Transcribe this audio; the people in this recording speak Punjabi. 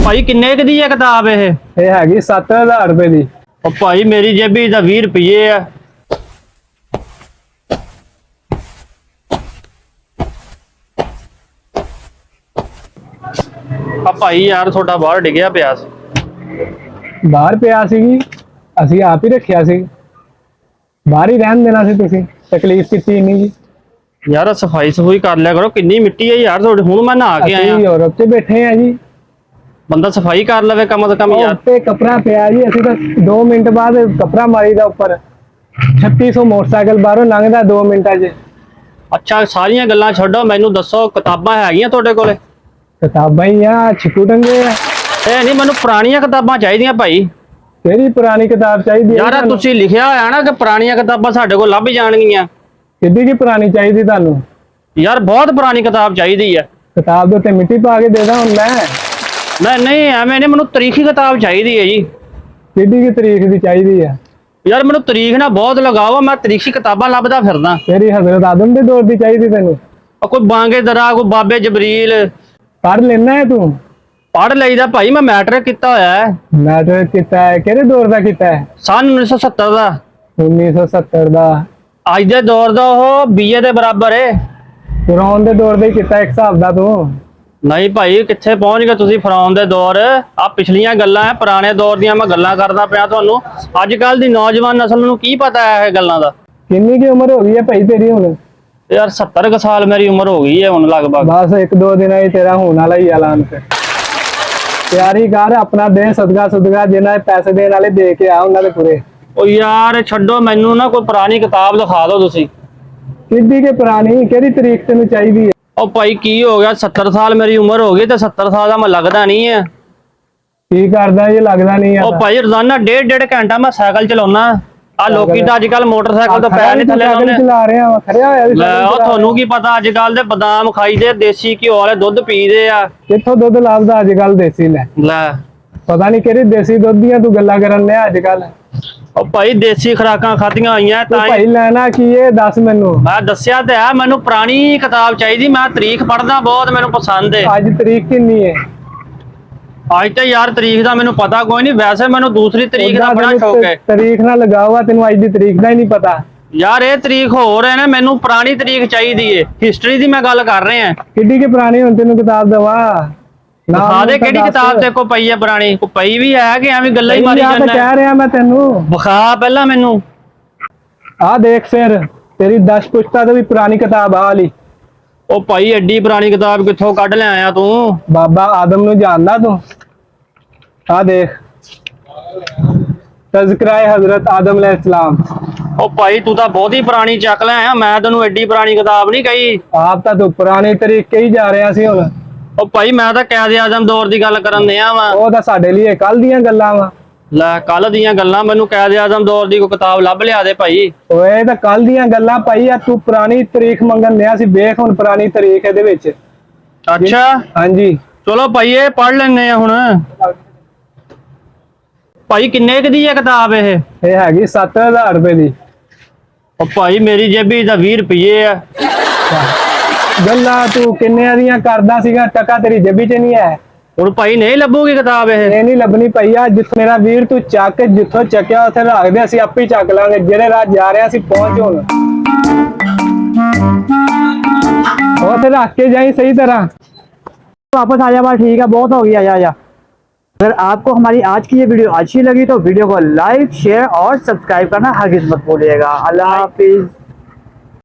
ਭਾਈ ਕਿੰਨੇ ਕ ਦੀ ਹੈ ਕਿਤਾਬ ਇਹ ਹੈਗੀ 7000 ਰੁਪਏ ਦੀ। ਉਹ ਭਾਈ ਮੇਰੀ ਜੇਬੀ ਦਾ 20 ਰੁਪਏ ਆ। ਭਾਈ ਯਾਰ ਤੁਹਾਡਾ ਬਾਹਰ ਡਿੱਗਿਆ ਪਿਆ ਸੀ। ਬਾਹਰ ਪਿਆ ਸੀਗੀ, ਅਸੀਂ ਆਪ ਹੀ ਰੱਖਿਆ ਸੀ। ਬਾਹਰ ਹੀ ਰਹਿਣ ਦੇਣਾ ਸੀ, ਤੁਸੀਂ ਤਕਲੀਫ ਕੀਤੀ ਇੰਨੀ ਜੀ। ਯਾਰ ਸਫਾਈ ਸਫੂਈ ਕਰ ਲਿਆ ਕਰੋ, ਕਿੰਨੀ ਮਿੱਟੀ ਹੈ ਯਾਰ ਤੁਹਾਡੇ। ਹੁਣ ਮੈਂ ਨਹਾ ਕੇ ਆਇਆ। ਯੂਰਪ 'ਚ ਬੈਠੇ ਆ ਜੀ, ਬੰਦਾ ਸਫਾਈ ਕਰ ਲਵੇ ਕਮ ਤੋਂ ਕਮ ਯਾਰ। ਉੱਤੇ ਕਪੜਾ ਪਿਆ ਜੀ, ਅਸੀਂ ਤਾਂ 2 ਮਿੰਟ ਬਾਅਦ ਕਪੜਾ ਮਾਰੀਦਾ ਉੱਪਰ। 3600 ਮੋਟਰਸਾਈਕਲ ਬਾਹਰੋਂ ਲੰਘਦਾ 2 ਮਿੰਟਾਂ 'ਚ। ਅੱਛਾ ਸਾਰੀਆਂ ਗੱਲਾਂ ਛੱਡੋ, ਮੈਨੂੰ ਦੱਸੋ ਕਿਤਾਬਾਂ ਹੈਗੀਆਂ ਤੁਹਾਡੇ ਕੋਲੇ? ਕਿਤਾਬਾਂ ਹੀ ਆ, ਛਿੱਕੂ ਟੰਗੇ ਆ। ਇਹ ਨਹੀਂ, ਮੈਨੂੰ ਪੁਰਾਣੀਆਂ ਕਿਤਾਬਾਂ ਚਾਹੀਦੀਆਂ ਭਾਈ। ਕਿਹੜੀ ਪੁਰਾਣੀ ਕਿਤਾਬ ਚਾਹੀਦੀ ਹੈ ਯਾਰ ਤੁਸੀਂ ਲਿਖਿਆ ਹੋਇਆ ਨਾ ਕਿ ਪੁਰਾਣੀਆਂ ਕਿਤਾਬਾਂ ਸਾਡੇ ਕੋਲ ਲੱਭ ਜਾਣਗੀਆਂ। ਕਿੱਡੀ ਕੀ ਪੁਰਾਣੀ ਚਾਹੀਦੀ ਤੁਹਾਨੂੰ? ਯਾਰ ਬਹੁਤ ਪੁਰਾਣੀ ਕਿਤਾਬ ਚਾਹੀਦੀ ਹੈ। ਕਿਤਾਬ ਦੇ ਉੱਤੇ ਮਿੱਟੀ ਪਾ ਕੇ ਦੇ ਦਾਂ ਹੁਣ ਮੈਂ? ਨਹੀਂ ਐਵੇਂ ਨਹੀਂ, ਮੈਨੂੰ ਤਰੀਖੀ ਕਿਤਾਬ ਚਾਹੀਦੀ ਹੈ ਜੀ। ਕਿੱਡੀ ਕੀ ਤਰੀਕ ਦੀ ਚਾਹੀਦੀ ਹੈ? ਯਾਰ ਮੈਨੂੰ ਤਰੀਖ ਨਾਲ ਬਹੁਤ ਲਗਾਓ ਆ, ਮੈਂ ਤਰੀਖੀ ਕਿਤਾਬਾਂ ਲੱਭਦਾ ਫਿਰਦਾ। ਤੇਰੀ ਹਜ਼ਰਤ ਆਦਮ ਦੇ ਦੌਰ ਦੀ ਚਾਹੀਦੀ ਤੈਨੂੰ? ਕੋਈ ਬਾਂਗੇ ਦਰਾ, ਕੋਈ ਬਾਬੇ ਜਬਰੀਲ। ਪੜ੍ਹ ਲੈਣਾ ਹੈ ਤੂੰ? ਪੜ੍ਹ ਲਈਦਾ ਭਾਈ, ਮੈਂ ਮੈਟ੍ਰਿਕ ਕੀਤਾ ਹੋਇਆ ਹੈ। ਮੈਟ੍ਰਿਕ ਕੀਤਾ ਹੈ? ਕਿਹੜੇ ਦੌਰ ਦਾ ਕੀਤਾ ਹੈ? ਸਨ 1970 ਦਾ। 1970 ਦਾ? ਅੱਜ ਦੇ ਦੌਰ ਦਾ ਉਹ BA ਦੇ ਬਰਾਬਰ ਹੈ। ਫਿਰੌਨ ਦੇ ਦੌਰ ਦਾ ਹੀ ਕੀਤਾ ਇੱਕ ਹਿਸਾਬ ਦਾ ਤੂੰ? ਨਹੀਂ ਭਾਈ, ਕਿੱਥੇ ਪਹੁੰਚ ਗਏ ਤੁਸੀਂ ਫਿਰੌਨ ਦੇ ਦੌਰ। ਆ ਪਿਛਲੀਆਂ ਗੱਲਾਂ ਹੈ, ਪੁਰਾਣੇ ਦੌਰ ਦੀਆਂ ਮੈਂ ਗੱਲਾਂ ਕਰਦਾ ਪਿਆ ਤੁਹਾਨੂੰ। ਅੱਜ ਕੱਲ ਦੀ ਨੌਜਵਾਨ ਨਸਲ ਨੂੰ ਕੀ ਪਤਾ ਹੈ ਇਹ ਗੱਲਾਂ ਦਾ। ਕਿੰਨੀ ਕੀ ਉਮਰ ਹੋ ਗਈ ਹੈ ਭਾਈ ਤੇਰੀ ਹੁਣ? ਯਾਰ 70 ਕੁ ਸਾਲ ਮੇਰੀ ਉਮਰ ਹੋ ਗਈ ਹੈ ਹੁਣ ਲਗਭਗ। ਬਸ 1-2 ਦਿਨਾਂ ਹੀ ਤੇਰਾ ਹੋਣ ਵਾਲਾ ਹੀ ਐਲਾਨ। ਤੇ ਤਿਆਰੀ ਕਰ, ਆਪਣਾ ਦੇ ਸਦਕਾ ਜਿਹਨਾਂ ਪੈਸੇ ਦੇਣ ਵਾਲੇ ਦੇ ਕੇ ਆ ਉਹਨਾਂ ਦੇ ਪੂਰੇ। ਉਹ ਯਾਰ ਛੱਡੋ, ਮੈਨੂੰ ਨਾ ਕੋਈ ਪੁਰਾਣੀ ਕਿਤਾਬ ਦਿਖਾ ਦਿਓ ਤੁਸੀਂ। ਕਿੱਡੀ ਕੇ ਪੁਰਾਣੀ? ਕਿਹੜੀ ਤਰੀਕ ਤੈਨੂੰ ਚਾਹੀਦੀ ਹੈ? ਉਹ ਭਾਈ ਕੀ ਹੋ ਗਿਆ, 70 ਸਾਲ ਮੇਰੀ ਉਮਰ ਹੋ ਗਈ ਤੇ 70 ਸਾਲ ਦਾ ਮੈਂ ਲੱਗਦਾ ਨਹੀਂ ਹੈ। ਕੀ ਕਰਦਾ ਇਹ? ਲੱਗਦਾ ਨਹੀਂ ਆ? ਉਹ ਭਾਈ ਰੋਜ਼ਾਨਾ 1.5 ਘੰਟਾ ਮੈਂ ਸਾਈਕਲ ਚਲਾਉਣਾ। ਆ ਲੋਕੀ ਤਾਂ ਅੱਜ ਕੱਲ ਮੋਟਰਸਾਈਕਲ ਤੋਂ ਪੈਰ ਨਹੀਂ ਥੱਲੇ ਲਾਉਂਦੇ। ਚਲਾ ਰਿਹਾ ਵਾ, ਖੜਿਆ ਹੋਇਆ ਵੀ। ਉਹ ਤੁਹਾਨੂੰ ਕੀ ਪਤਾ, ਅੱਜ ਕੱਲ ਦੇ ਬਦਾਮ ਖਾਈਦੇ, ਦੇਸੀ ਘਿਓ ਵਾਲੇ ਦੁੱਧ ਪੀਦੇ ਆ। ਕਿੱਥੋਂ ਦੁੱਧ ਲੱਭਦਾ ਅੱਜ ਕੱਲ ਦੇਸੀ? ਲੈ ਪਤਾ ਨਹੀਂ ਕਿਹੜੀ ਦੇਸੀ ਦੁੱਧ ਦੀਆਂ ਤੂੰ ਗੱਲਾਂ ਕਰਨ ਲਿਆ ਅੱਜ ਕੱਲ। ਉਹ ਭਾਈ ਦੇਸੀ ਖੁਰਾਕਾਂ ਖਾਧੀਆਂ ਹੋਈਆਂ ਤਾਂ ਭਾਈ ਲੈਣਾ ਕੀ ਇਹ ਦੱਸ ਮੈਨੂੰ। ਮੈਂ ਦੱਸਿਆ ਤੇ ਆ, ਮੈਨੂੰ ਪੁਰਾਣੀ ਕਿਤਾਬ ਚਾਹੀਦੀ। ਮੈਂ ਤਰੀਖ ਪੜ੍ਹਦਾ ਬਹੁਤ, ਮੈਨੂੰ ਪਸੰਦ ਹੈ। ਅੱਜ ਤਰੀਕ ਕਿੰਨੀ ਹੈ? ਅੱਜ ਤੇ ਯਾਰ ਤਰੀਖ ਦਾ ਮੈਨੂੰ ਪਤਾ ਕੋਈ ਨਹੀਂ, ਵੈਸੇ ਮੈਨੂੰ ਦੂਸਰੀ ਤਰੀਕ ਦਾ ਬੜਾ ਸ਼ੌਕ ਹੈ। ਤਰੀਖ ਨਾਲ ਲਗਾਵਾ, ਤੈਨੂੰ ਅੱਜ ਦੀ ਤਰੀਕ ਦਾ ਹੀ ਨਹੀਂ ਪਤਾ? ਯਾਰ ਇਹ ਤਰੀਕ ਹੋਰ ਹੈ ਨਾ, ਮੈਨੂੰ ਪੁਰਾਣੀ ਤਰੀਕ ਚਾਹੀਦੀ ਹੈ। ਹਿਸਟਰੀ ਦੀ ਮੈਂ ਗੱਲ ਕਰ ਰਿਹਾ। ਕਿੱਡੀ ਕਿ ਪੁਰਾਣੀ ਹੁਣ ਤੈਨੂੰ ਕਿਤਾਬ ਦਵਾ? ਦਿਖਾ ਦੇ ਕਿਹੜੀ ਕਿਤਾਬ ਤੇ ਕੋ ਪਈ ਹੈ ਪੁਰਾਣੀ। ਕੋ ਪਈ ਵੀ ਹੈ ਕਿ ਐਵੇਂ ਗੱਲਾਂ ਹੀ ਮਾਰੀ ਜਾਂਦਾ? ਕਹਿ ਰਿਹਾ ਮੈਂ ਤੈਨੂੰ, ਵਿਖਾ ਪਹਿਲਾਂ ਮੈਨੂੰ। ਆ ਦੇਖ ਫਿਰ, ਤੇਰੀ 10 ਪੁਸ਼ਤਾ ਤੋਂ ਵੀ ਪੁਰਾਣੀ ਕਿਤਾਬ ਆ ਵਾਲੀ। ਉਹ ਭਾਈ ਐਡੀ ਪੁਰਾਣੀ ਕਿਤਾਬ ਕਿੱਥੋਂ ਕੱਢ ਲਿਆਇਆ ਤੂੰ? ਬਾਬਾ ਆਦਮ ਨੂੰ ਜਾਣਦਾ ਤੂੰ? ਆ ਦੇਖ, ਤਜ਼ਕਰਾ ਹਜ਼ਰਤ ਆਦਮ अलैहिस्सलाम। ਉਹ ਭਾਈ ਤੂੰ ਤਾਂ ਬਹੁਤ ਹੀ ਪੁਰਾਣੀ ਚੱਕ ਲਿਆਇਆ, ਮੈਂ ਤੈਨੂੰ ਐਡੀ ਪੁਰਾਣੀ ਕਿਤਾਬ ਨਹੀਂ ਕਹੀ। ਆਪ ਤਾਂ ਤੂੰ ਪੁਰਾਣੇ ਤਰੀਕੇ ਹੀ ਜਾ ਰਿਹਾ ਸੀ ਹੁਣ। ਉਹ ਭਾਈ ਮੈਂ ਤਾਂ ਕਾਇਦੇ ਆਜ਼ਮ ਦੌਰ ਦੀ ਗੱਲ ਕਰਨ ਦਿਆ ਵਾ। ਉਹ ਤਾਂ ਸਾਡੇ ਲਈ ਕੱਲ ਦੀਆਂ ਗੱਲਾਂ ਵਾ। ਲੈ ਕੱਲ ਦੀਆਂ ਗੱਲਾਂ? ਮੈਨੂੰ ਕਾਇਦੇ ਆਜ਼ਮ ਦੌਰ ਦੀ ਕੋਈ ਕਿਤਾਬ ਲੱਭ ਲਿਆ ਦੇ ਭਾਈ। ਓਏ ਤਾਂ ਕੱਲ ਦੀਆਂ ਗੱਲਾਂ ਭਾਈ ਆ, ਤੂੰ ਪੁਰਾਣੀ ਤਰੀਕ ਮੰਗਣ ਲਿਆ ਸੀ। ਵੇਖ ਹੁਣ ਪੁਰਾਣੀ ਤਰੀਕ ਇਹਦੇ ਵਿੱਚ। ਅੱਛਾ ਹਾਂਜੀ ਚਲੋ ਭਾਈ ਇਹ ਪੜ੍ਹ ਲੈਣੇ ਆ ਹੁਣ। ਭਾਈ ਕਿੰਨੇ ਕ ਦੀ ਹੈ ਕਿਤਾਬ ਇਹ? ਹੈਗੀ 7000 ਰੁਪਏ ਦੀ। ਉਹ ਭਾਈ ਮੇਰੀ ਜੇਬੀ ਦਾ 20 ਰੁਪਏ ਆ। ਗੱਲਾਂ ਤੂੰ ਕਿੰਨੇ ਦੀਆਂ ਕਰਦਾ ਸੀਗਾ, ਟਕਾ ਤੇਰੀ ਜੇਬੀ 'ਚ ਨਹੀਂ ਹੈ। ਹੁਣ ਭਾਈ ਨਹੀਂ ਲੱਭੂਗੀ ਕਿਤਾਬ ਇਹ ਨਹੀਂ ਲੱਭਣੀ ਪਈ ਆ। ਜਿੱਥੋਂ ਮੇਰਾ ਵੀਰ ਤੂੰ ਚੱਕ, ਜਿੱਥੋਂ ਚੱਕਿਆ ਉੱਥੇ ਰੱਖ ਦੇ, ਅਸੀਂ ਆਪੇ ਚੱਕ ਲਾਂਗੇ। ਜਿਹੜੇ ਰਾਹ ਜਾ ਰਹੇ ਅਸੀਂ ਪਹੁੰਚ ਹੁਣ। ਉੱਥੇ रख के जाए सही तरह। वापस आ जा बस, ठीक है, बहुत हो गया। जा अगर आपको हमारी आज की ये वीडियो अच्छी लगी तो वीडियो को लाइक शेयर और सब्सक्राइब करना हरगिज़ मत भूलिएगा। अल्लाह हाफिज।